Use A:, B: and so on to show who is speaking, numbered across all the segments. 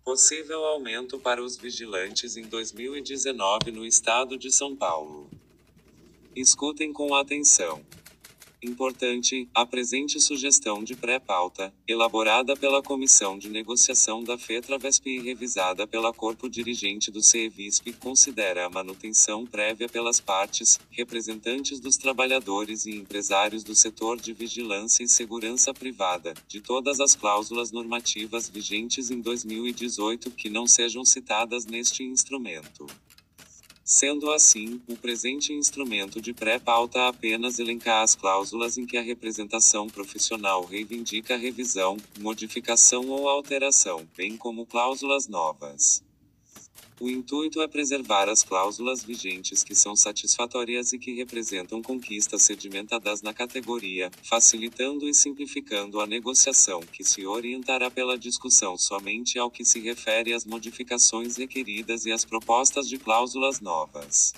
A: Possível aumento para os vigilantes em 2019 no estado de São Paulo. Escutem com atenção. Importante, a presente sugestão de pré-pauta, elaborada pela Comissão de Negociação da FETRAVESP e revisada pela Corpo Dirigente do CEVISP, considera a manutenção prévia pelas partes, representantes dos trabalhadores e empresários do setor de vigilância e segurança privada, de todas as cláusulas normativas vigentes em 2018 que não sejam citadas neste instrumento. Sendo assim, o presente instrumento de pré-pauta apenas elenca as cláusulas em que a representação profissional reivindica revisão, modificação ou alteração, bem como cláusulas novas. O intuito é preservar as cláusulas vigentes que são satisfatórias e que representam conquistas sedimentadas na categoria, facilitando e simplificando a negociação que se orientará pela discussão somente ao que se refere às modificações requeridas e às propostas de cláusulas novas.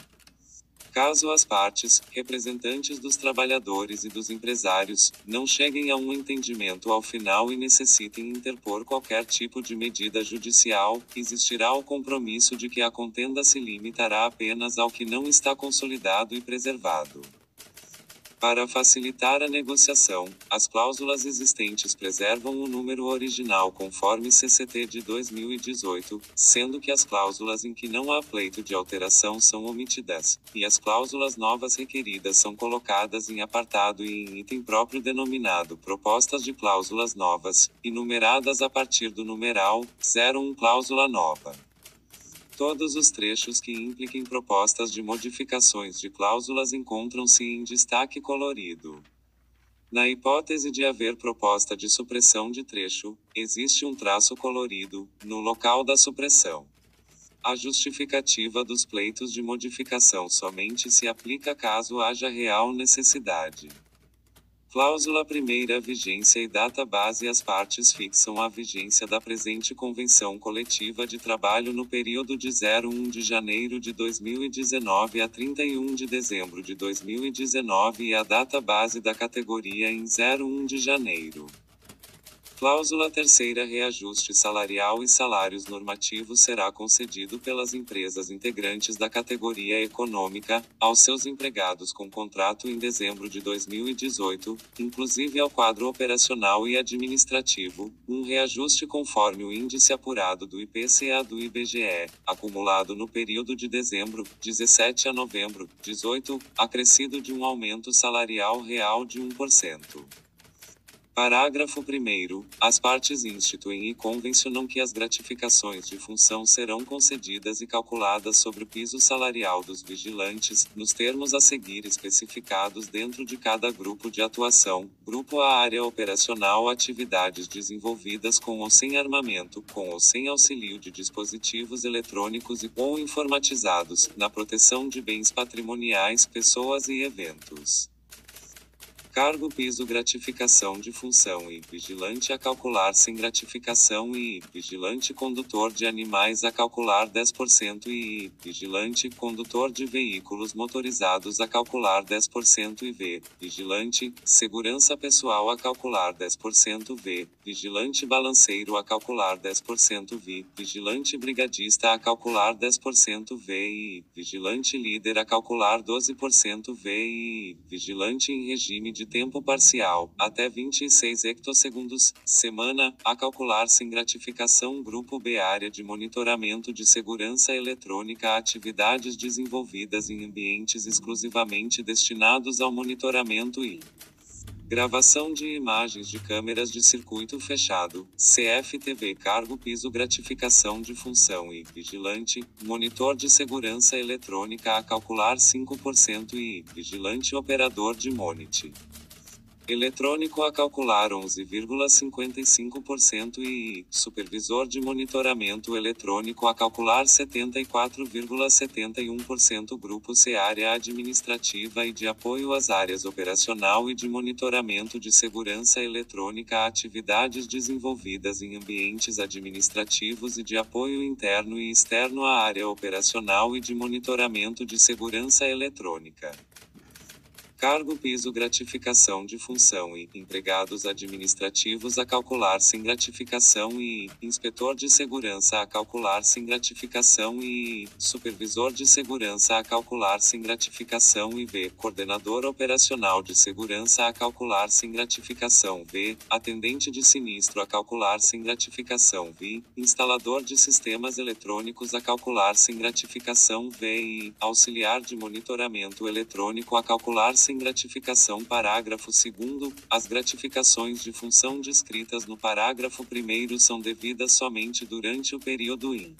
A: Caso as partes, representantes dos trabalhadores e dos empresários, não cheguem a um entendimento ao final e necessitem interpor qualquer tipo de medida judicial, existirá o compromisso de que a contenda se limitará apenas ao que não está consolidado e preservado. Para facilitar a negociação, as cláusulas existentes preservam o número original conforme CCT de 2018, sendo que as cláusulas em que não há pleito de alteração são omitidas, e as cláusulas novas requeridas são colocadas em apartado e em item próprio denominado Propostas de Cláusulas Novas, e numeradas a partir do numeral 01 Cláusula Nova. Todos os trechos que impliquem propostas de modificações de cláusulas encontram-se em destaque colorido. Na hipótese de haver proposta de supressão de trecho, existe um traço colorido, no local da supressão. A justificativa dos pleitos de modificação somente se aplica caso haja real necessidade. Cláusula primeira. Vigência e data base. As partes fixam a vigência da presente convenção coletiva de trabalho no período de 01 de janeiro de 2019 a 31 de dezembro de 2019 e a data base da categoria em 01 de janeiro. Cláusula terceira. Reajuste salarial e salários normativos será concedido pelas empresas integrantes da categoria econômica, aos seus empregados com contrato em dezembro de 2018, inclusive ao quadro operacional e administrativo, um reajuste conforme o índice apurado do IPCA do IBGE, acumulado no período de dezembro, 17 a novembro, 18, acrescido de um aumento salarial real de 1%. Parágrafo 1º. As partes instituem e convencionam que as gratificações de função serão concedidas e calculadas sobre o piso salarial dos vigilantes, nos termos a seguir especificados dentro de cada grupo de atuação. Grupo A. Área operacional. Atividades desenvolvidas com ou sem armamento, com ou sem auxílio de dispositivos eletrônicos e ou informatizados, na proteção de bens patrimoniais, pessoas e eventos. Cargo piso gratificação de função e vigilante a calcular sem gratificação e vigilante condutor de animais a calcular 10% e vigilante condutor de veículos motorizados a calcular 10% e vigilante segurança pessoal a calcular 10% vigilante balanceiro a calcular 10% vigilante brigadista a calcular 10% e vigilante líder a calcular 12% e vigilante em regime de tempo parcial, até 26 hectossegundos, semana, a calcular sem gratificação. Grupo B. Área de monitoramento de segurança eletrônica. Atividades desenvolvidas em ambientes exclusivamente destinados ao monitoramento e gravação de imagens de câmeras de circuito fechado, CFTV. Cargo piso gratificação de função e vigilante, monitor de segurança eletrônica a calcular 5% e vigilante operador de monite eletrônico a calcular 11,55% e supervisor de monitoramento eletrônico a calcular 74,71%. Grupo C. Área administrativa e de apoio às áreas operacional e de monitoramento de segurança eletrônica. Atividades desenvolvidas em ambientes administrativos e de apoio interno e externo à área operacional e de monitoramento de segurança eletrônica. Cargo piso gratificação de função e empregados administrativos a calcular sem gratificação e inspetor de segurança a calcular sem gratificação e supervisor de segurança a calcular sem gratificação e v coordenador operacional de segurança a calcular sem gratificação v atendente de sinistro a calcular sem gratificação v instalador de sistemas eletrônicos a calcular sem gratificação v e auxiliar de monitoramento eletrônico a calcular sem gratificação. Parágrafo 2º. As gratificações de função descritas no parágrafo 1º são devidas somente durante o período em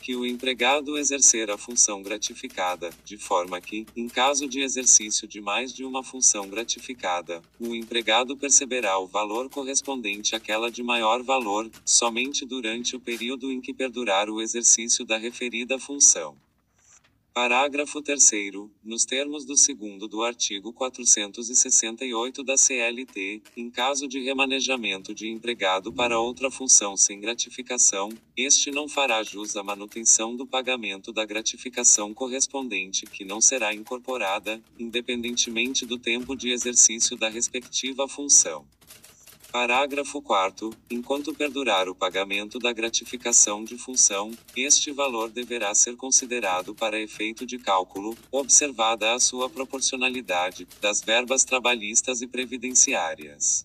A: que o empregado exercer a função gratificada, de forma que, em caso de exercício de mais de uma função gratificada, o empregado perceberá o valor correspondente àquela de maior valor, somente durante o período em que perdurar o exercício da referida função. Parágrafo 3º. Nos termos do 2º do artigo 468 da CLT, em caso de remanejamento de empregado para outra função sem gratificação, este não fará jus à manutenção do pagamento da gratificação correspondente que não será incorporada, independentemente do tempo de exercício da respectiva função. Parágrafo 4º. Enquanto perdurar o pagamento da gratificação de função, este valor deverá ser considerado para efeito de cálculo, observada a sua proporcionalidade, das verbas trabalhistas e previdenciárias.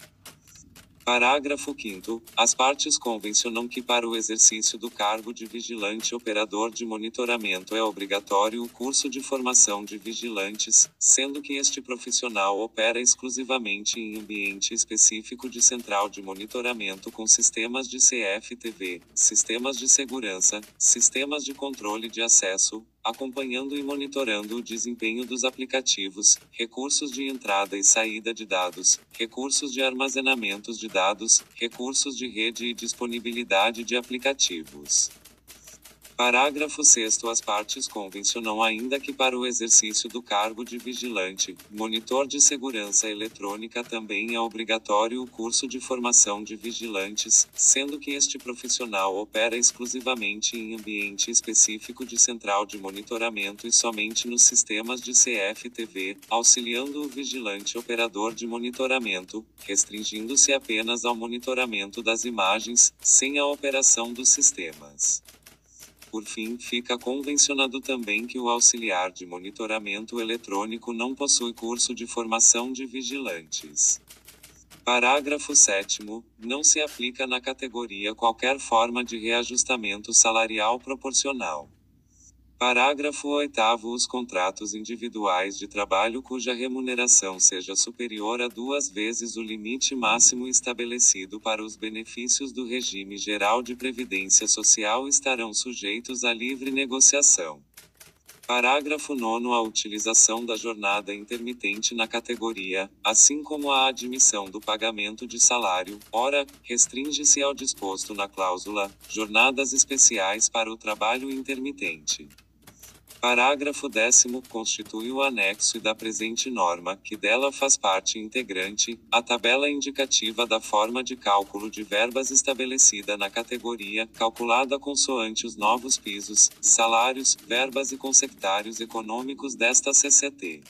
A: Parágrafo 5º. As partes convencionam que para o exercício do cargo de vigilante operador de monitoramento é obrigatório o curso de formação de vigilantes, sendo que este profissional opera exclusivamente em ambiente específico de central de monitoramento com sistemas de CFTV, sistemas de segurança, sistemas de controle de acesso, acompanhando e monitorando o desempenho dos aplicativos, recursos de entrada e saída de dados, recursos de armazenamentos de dados, recursos de rede e disponibilidade de aplicativos. Parágrafo 6º. As partes convencionam ainda que para o exercício do cargo de vigilante, monitor de segurança eletrônica também é obrigatório o curso de formação de vigilantes, sendo que este profissional opera exclusivamente em ambiente específico de central de monitoramento e somente nos sistemas de CFTV, auxiliando o vigilante operador de monitoramento, restringindo-se apenas ao monitoramento das imagens, sem a operação dos sistemas. Por fim, fica convencionado também que o auxiliar de monitoramento eletrônico não possui curso de formação de vigilantes. Parágrafo 7º. Não se aplica na categoria qualquer forma de reajustamento salarial proporcional. Parágrafo 8º. Os contratos individuais de trabalho cuja remuneração seja superior a 2 vezes o limite máximo estabelecido para os benefícios do regime geral de previdência social estarão sujeitos à livre negociação. Parágrafo 9º. A utilização da jornada intermitente na categoria, assim como a admissão do pagamento de salário, ora, restringe-se ao disposto na cláusula, jornadas especiais para o trabalho intermitente. Parágrafo 10º. Constitui o anexo da presente norma, que dela faz parte integrante, a tabela indicativa da forma de cálculo de verbas estabelecida na categoria, calculada consoante os novos pisos, salários, verbas e consectários econômicos desta CCT.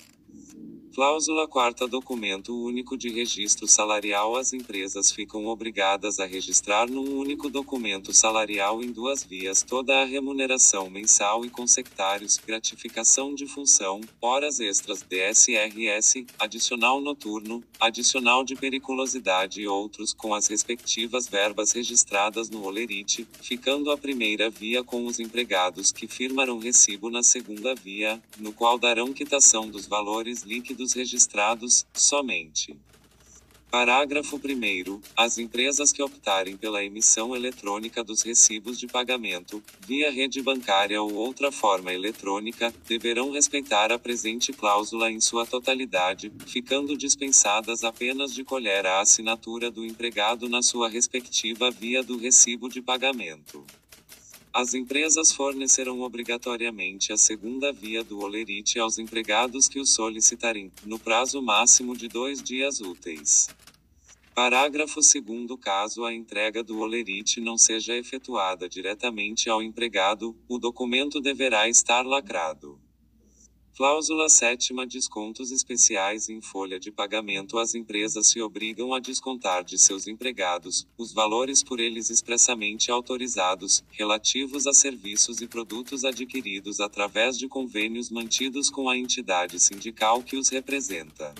A: Cláusula 4ª. Documento único de registro salarial. As empresas ficam obrigadas a registrar num único documento salarial em 2 vias toda a remuneração mensal e consectários, gratificação de função, horas extras, DSRS, adicional noturno, adicional de periculosidade e outros com as respectivas verbas registradas no holerite, ficando a primeira via com os empregados que firmarão recibo na segunda via, no qual darão quitação dos valores líquidos registrados, somente. Parágrafo 1º. As empresas que optarem pela emissão eletrônica dos recibos de pagamento, via rede bancária ou outra forma eletrônica, deverão respeitar a presente cláusula em sua totalidade, ficando dispensadas apenas de colher a assinatura do empregado na sua respectiva via do recibo de pagamento. As empresas fornecerão obrigatoriamente a segunda via do holerite aos empregados que o solicitarem, no prazo máximo de 2 dias úteis. Parágrafo 2º. Caso a entrega do holerite não seja efetuada diretamente ao empregado, o documento deverá estar lacrado. Cláusula 7ª. Descontos especiais em folha de pagamento. As empresas se obrigam a descontar de seus empregados os valores por eles expressamente autorizados, relativos a serviços e produtos adquiridos através de convênios mantidos com a entidade sindical que os representa.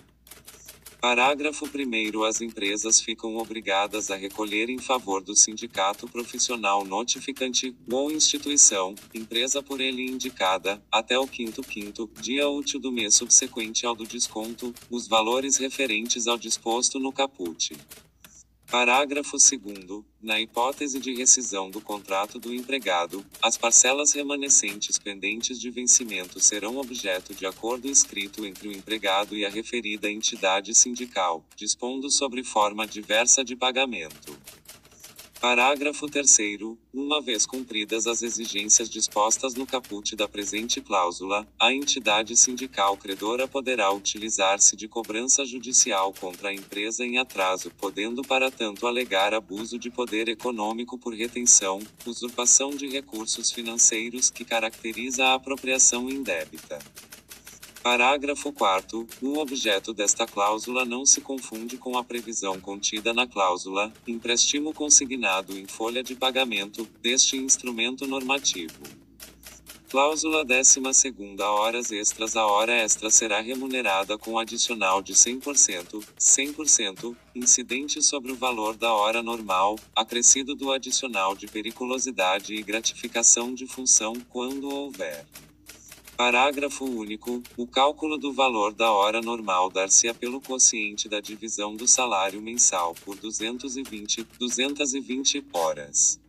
A: Parágrafo 1º. As empresas ficam obrigadas a recolher em favor do sindicato profissional notificante, ou instituição, empresa por ele indicada, até o quinto dia útil do mês subsequente ao do desconto, os valores referentes ao disposto no caput. Parágrafo 2º. Na hipótese de rescisão do contrato do empregado, as parcelas remanescentes pendentes de vencimento serão objeto de acordo escrito entre o empregado e a referida entidade sindical, dispondo sobre forma diversa de pagamento. Parágrafo 3º. Uma vez cumpridas as exigências dispostas no caput da presente cláusula, a entidade sindical credora poderá utilizar-se de cobrança judicial contra a empresa em atraso, podendo para tanto alegar abuso de poder econômico por retenção, usurpação de recursos financeiros que caracteriza a apropriação indébita. Parágrafo 4º. O objeto desta cláusula não se confunde com a previsão contida na cláusula empréstimo consignado em folha de pagamento deste instrumento normativo. Cláusula 12ª. Horas extras. A hora extra será remunerada com adicional de 100%, incidente sobre o valor da hora normal, acrescido do adicional de periculosidade e gratificação de função, quando houver. Parágrafo único. O cálculo do valor da hora normal dar-se-á pelo quociente da divisão do salário mensal por 220 horas.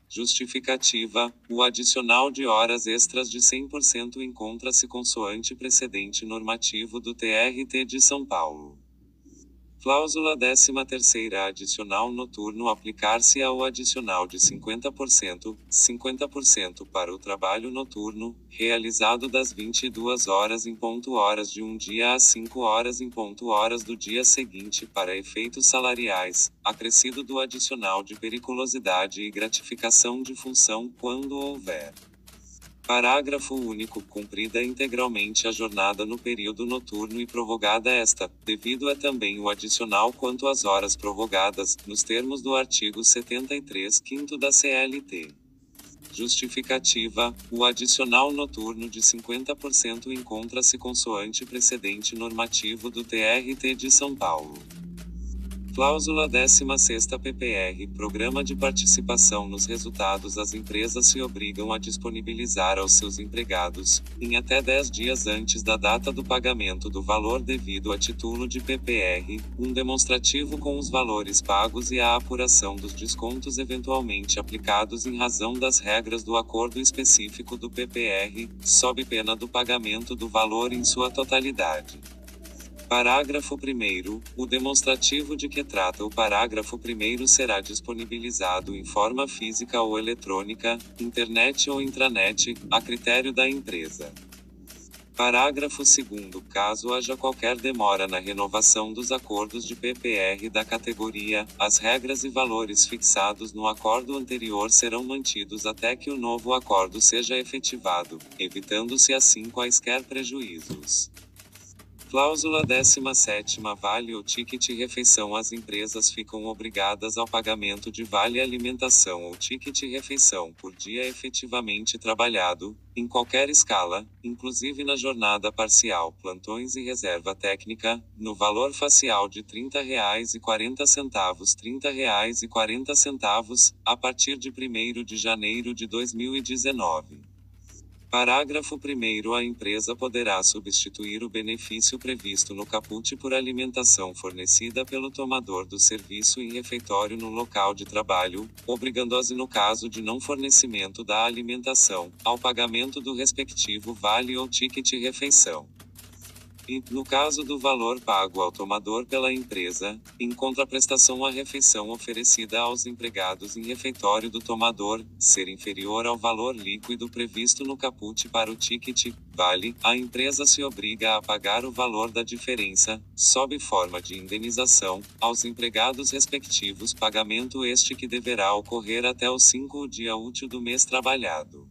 A: Justificativa. O adicional de horas extras de 100% encontra-se consoante precedente normativo do TRT de São Paulo. Cláusula 13ª. Adicional noturno. Aplicar-se-á o adicional de 50% para o trabalho noturno, realizado das 22 horas em ponto horas de um dia às 5 horas em ponto horas do dia seguinte para efeitos salariais, acrescido do adicional de periculosidade e gratificação de função, quando houver. Parágrafo único. Cumprida integralmente a jornada no período noturno e prorrogada esta, devido é também o adicional quanto às horas prorrogadas, nos termos do artigo 73 quinto da CLT. Justificativa. O adicional noturno de 50% encontra-se consoante precedente normativo do TRT de São Paulo. Cláusula 16ª. PPR. Programa de participação nos resultados. As empresas se obrigam a disponibilizar aos seus empregados, em até 10 dias antes da data do pagamento do valor devido a título de PPR, um demonstrativo com os valores pagos e a apuração dos descontos eventualmente aplicados em razão das regras do acordo específico do PPR, sob pena do pagamento do valor em sua totalidade. Parágrafo 1º. O demonstrativo de que trata o parágrafo 1º será disponibilizado em forma física ou eletrônica, internet ou intranet, a critério da empresa. Parágrafo 2º. Caso haja qualquer demora na renovação dos acordos de PPR da categoria, as regras e valores fixados no acordo anterior serão mantidos até que o novo acordo seja efetivado, evitando-se assim quaisquer prejuízos. Cláusula 17ª. Vale ou ticket refeição. As empresas ficam obrigadas ao pagamento de vale alimentação ou ticket refeição por dia efetivamente trabalhado, em qualquer escala, inclusive na jornada parcial, plantões e reserva técnica, no valor facial de R$ 30,40, R$ 30,40, a partir de 1º de janeiro de 2019. Parágrafo 1º. A empresa poderá substituir o benefício previsto no caput por alimentação fornecida pelo tomador do serviço em refeitório no local de trabalho, obrigando-se no caso de não fornecimento da alimentação, ao pagamento do respectivo vale ou ticket refeição. E, no caso do valor pago ao tomador pela empresa, em contraprestação à refeição oferecida aos empregados em refeitório do tomador, ser inferior ao valor líquido previsto no caput para o ticket, vale, a empresa se obriga a pagar o valor da diferença, sob forma de indenização, aos empregados respectivos, pagamento este que deverá ocorrer até o 5º dia útil do mês trabalhado.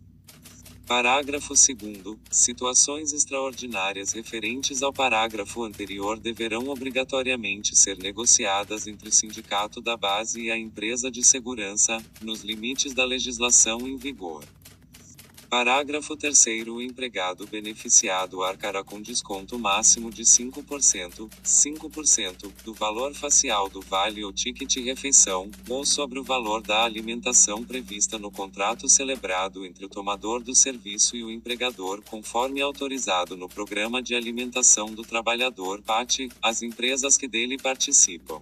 A: Parágrafo 2º. Situações extraordinárias referentes ao parágrafo anterior deverão obrigatoriamente ser negociadas entre o sindicato da base e a empresa de segurança, nos limites da legislação em vigor. Parágrafo 3º. O empregado beneficiado arcará com desconto máximo de 5% do valor facial do vale ou ticket refeição, ou sobre o valor da alimentação prevista no contrato celebrado entre o tomador do serviço e o empregador, conforme autorizado no Programa de Alimentação do Trabalhador (PAT), as empresas que dele participam.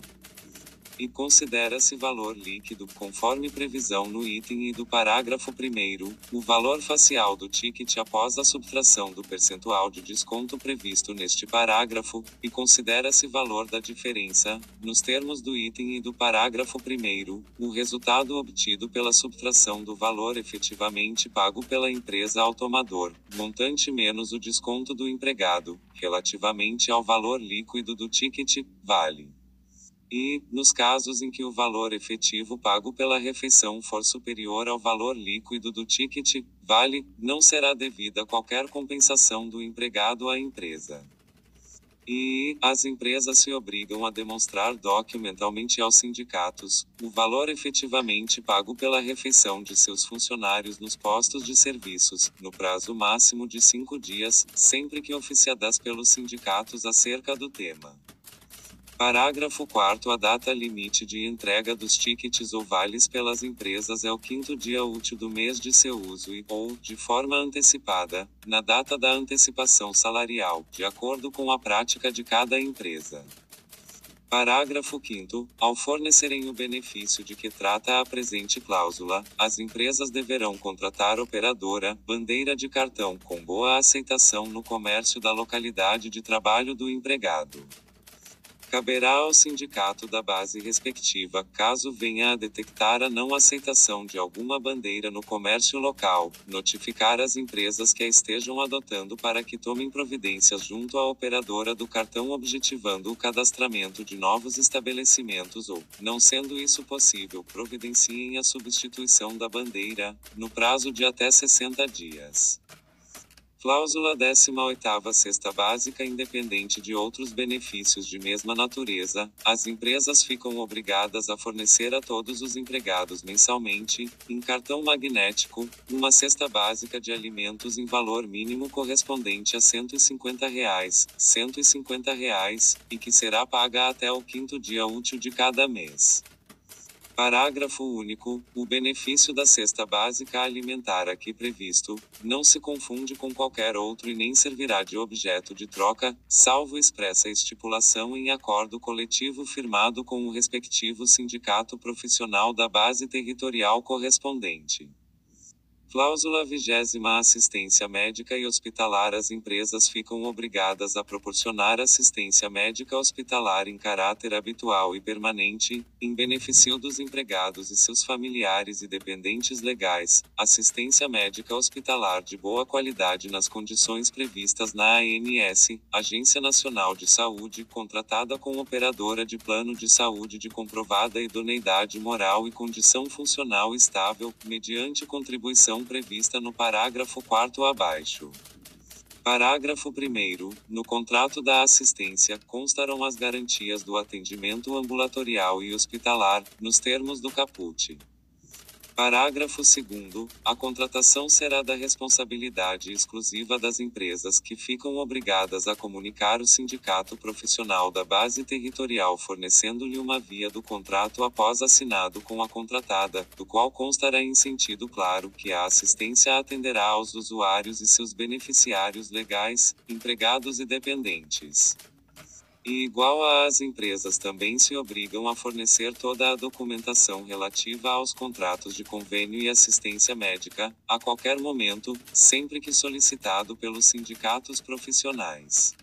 A: E considera-se valor líquido, conforme previsão no item I do parágrafo 1º, o valor facial do ticket após a subtração do percentual de desconto previsto neste parágrafo, e considera-se valor da diferença, nos termos do item I do parágrafo 1º, o resultado obtido pela subtração do valor efetivamente pago pela empresa ao tomador, montante menos o desconto do empregado, relativamente ao valor líquido do ticket, vale. E, nos casos em que o valor efetivo pago pela refeição for superior ao valor líquido do ticket, vale, não será devida qualquer compensação do empregado à empresa. E, as empresas se obrigam a demonstrar documentalmente aos sindicatos, o valor efetivamente pago pela refeição de seus funcionários nos postos de serviços, no prazo máximo de 5 dias, sempre que oficiadas pelos sindicatos acerca do tema. Parágrafo 4º. A data limite de entrega dos tickets ou vales pelas empresas é o 5º dia útil do mês de seu uso e, ou, de forma antecipada, na data da antecipação salarial, de acordo com a prática de cada empresa. Parágrafo 5º. Ao fornecerem o benefício de que trata a presente cláusula, as empresas deverão contratar operadora, bandeira de cartão com boa aceitação no comércio da localidade de trabalho do empregado. Caberá ao sindicato da base respectiva, caso venha a detectar a não aceitação de alguma bandeira no comércio local, notificar as empresas que a estejam adotando para que tomem providências junto à operadora do cartão objetivando o cadastramento de novos estabelecimentos ou, não sendo isso possível, providenciem a substituição da bandeira, no prazo de até 60 dias. Cláusula 18ª. Cesta básica. Independente de outros benefícios de mesma natureza, as empresas ficam obrigadas a fornecer a todos os empregados mensalmente, em cartão magnético, uma cesta básica de alimentos em valor mínimo correspondente a R$ 150, e que será paga até o 5º dia útil de cada mês. Parágrafo único. O benefício da cesta básica alimentar aqui previsto, não se confunde com qualquer outro e nem servirá de objeto de troca, salvo expressa estipulação em acordo coletivo firmado com o respectivo sindicato profissional da base territorial correspondente. Cláusula 20ª. Assistência médica e hospitalar. As empresas ficam obrigadas a proporcionar assistência médica hospitalar em caráter habitual e permanente, em benefício dos empregados e seus familiares e dependentes legais, assistência médica hospitalar de boa qualidade nas condições previstas na ANS, Agência Nacional de Saúde, contratada com operadora de plano de saúde de comprovada idoneidade moral e condição funcional estável, mediante contribuição prevista no parágrafo 4º abaixo. Parágrafo 1º. No contrato da assistência, constarão as garantias do atendimento ambulatorial e hospitalar, nos termos do caput. Parágrafo 2º. A contratação será da responsabilidade exclusiva das empresas que ficam obrigadas a comunicar o sindicato profissional da base territorial fornecendo-lhe uma via do contrato após assinado com a contratada, do qual constará em sentido claro que a assistência atenderá aos usuários e seus beneficiários legais, empregados e dependentes. E igual às empresas também se obrigam a fornecer toda a documentação relativa aos contratos de convênio e assistência médica, a qualquer momento, sempre que solicitado pelos sindicatos profissionais.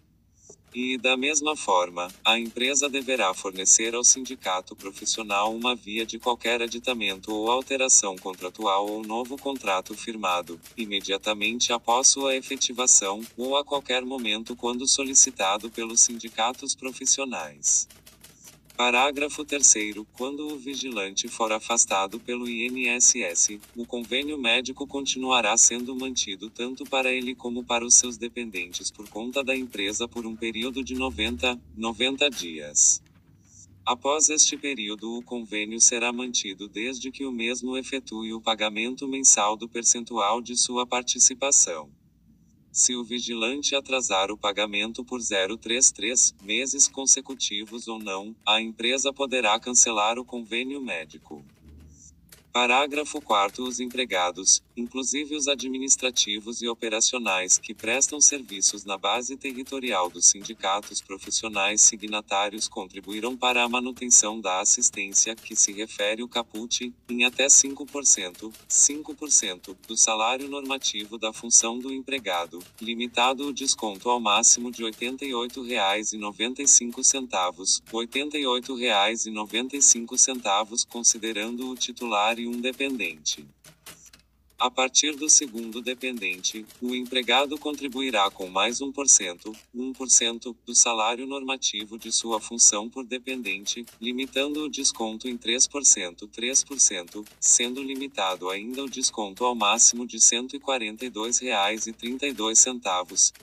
A: E, da mesma forma, a empresa deverá fornecer ao sindicato profissional uma via de qualquer aditamento ou alteração contratual ou novo contrato firmado, imediatamente após sua efetivação, ou a qualquer momento quando solicitado pelos sindicatos profissionais. Parágrafo 3º. Quando o vigilante for afastado pelo INSS, o convênio médico continuará sendo mantido tanto para ele como para os seus dependentes por conta da empresa por um período de 90 dias. Após este período, o convênio será mantido desde que o mesmo efetue o pagamento mensal do percentual de sua participação. Se o vigilante atrasar o pagamento por 0,33 meses consecutivos ou não, a empresa poderá cancelar o convênio médico. Parágrafo 4º. Os empregados, inclusive os administrativos e operacionais que prestam serviços na base territorial dos sindicatos profissionais signatários contribuirão para a manutenção da assistência que se refere o caput, em até 5% do salário normativo da função do empregado, limitado o desconto ao máximo de R$ 88,95, R$ 88,95 considerando o titular e um dependente. A partir do segundo dependente, o empregado contribuirá com mais 1% do salário normativo de sua função por dependente, limitando o desconto em 3%, sendo limitado ainda o desconto ao máximo de R$ 142,32, R$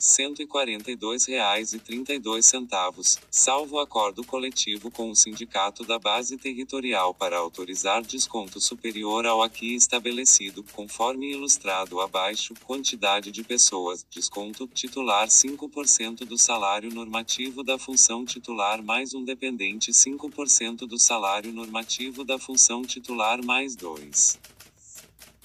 A: 142,32, salvo acordo coletivo com o sindicato da base territorial para autorizar desconto superior ao aqui estabelecido, conforme ilustrado abaixo. Quantidade de pessoas, desconto, titular 5% do salário normativo da função titular mais um dependente 5% do salário normativo da função titular mais 2.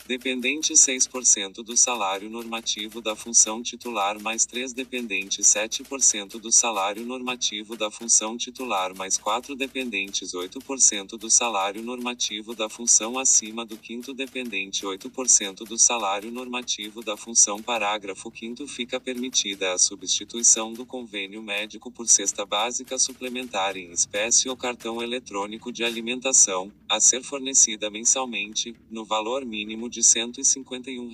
A: Dependente 6% do salário normativo da função titular mais 3 dependentes 7% do salário normativo da função titular mais 4 dependentes 8% do salário normativo da função acima do quinto dependente 8% do salário normativo da função. Parágrafo 5º. Fica permitida a substituição do convênio médico por cesta básica suplementar em espécie ou cartão eletrônico de alimentação, a ser fornecida mensalmente, no valor mínimo de R$ 151,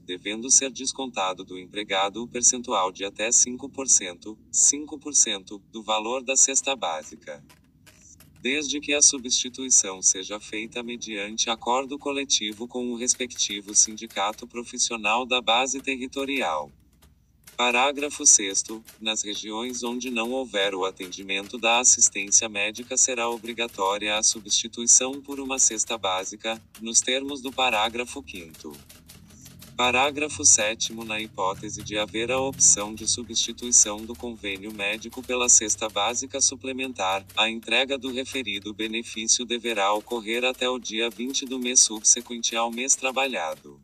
A: devendo ser descontado do empregado o percentual de até 5% do valor da cesta básica. Desde que a substituição seja feita mediante acordo coletivo com o respectivo sindicato profissional da base territorial. Parágrafo 6º. Nas regiões onde não houver o atendimento da assistência médica será obrigatória a substituição por uma cesta básica, nos termos do parágrafo 5º. Parágrafo 7º. Na hipótese de haver a opção de substituição do convênio médico pela cesta básica suplementar, a entrega do referido benefício deverá ocorrer até o dia 20 do mês subsequente ao mês trabalhado.